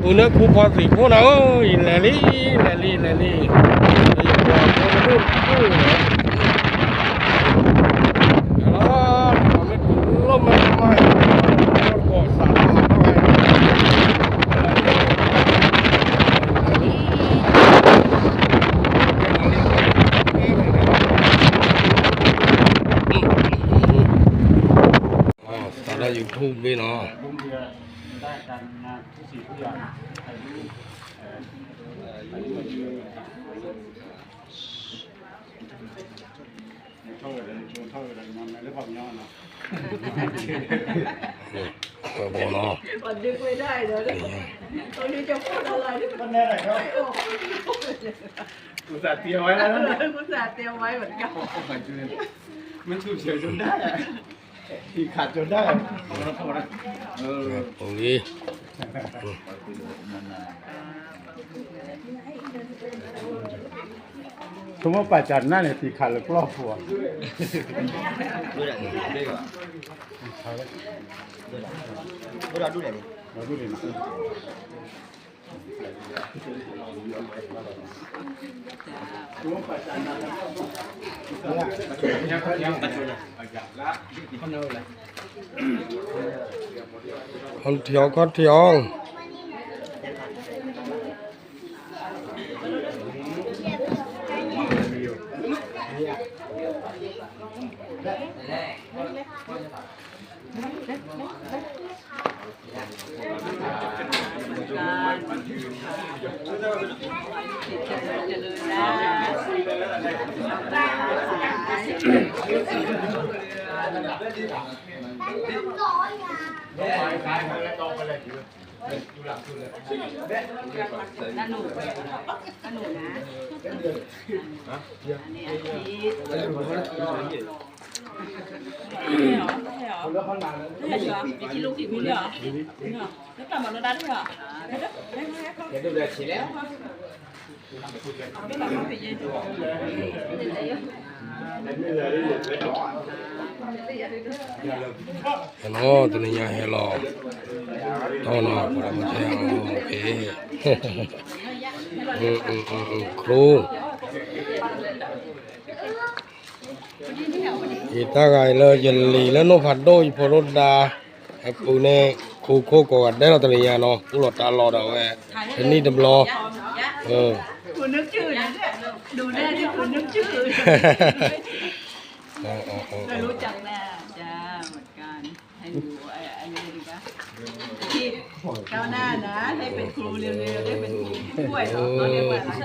Una cupa si kuna oi lali lali. Ayo gua dulu. Alah, kami belum main. Kok salah ada YouTube bên nó ด้านการงานทุกสิ่งทุกอย่างถ่ายรูปเท่าไหร่เท่าไหร่มันไม่ได้ความย้อนนะ ก็บอกเนาะ มันดึงไม่ได้เดี๋ยวตอนนี้จะพูดอะไรที่มัน แน่ไหนครับอุตส่าห์เตรียมไว้แล้วนะ คุณสาเตรียมไว้เหมือนกัน มันฉุกเฉินจนได้ที่ขาดจนได้ ตรงนี้ สมมติป่าจันนั่นเนี่ยที่ขาดแล้วครอบครัวเราดูเลยนะcon thiếuนั่นหนูนะอันนี้อาทิตย์ใช่เหรอมีที่ลูกที่คุณเหรอแล้วกลับมาแล้วได้เหรอไม่ดูได้ทีแล้วไม่หลับไม่เย็นno tenía hello no no para mucho ok cru kita gaya jeli lah no phado ipoda aku ne kuku kau ada lah tenía no ulat alor dah we ini deblo คุณนึกชื่อนะดูแน่ที่คุณนึกชื่อไม่รู้จักแน่จ้าเหมือนกันให้ดูอันนี้ดีป่ะที่ก้าวหน้านะให้เป็นครูเร็วๆได้เป็นครูช่วยเขาเรียกว่าอะไร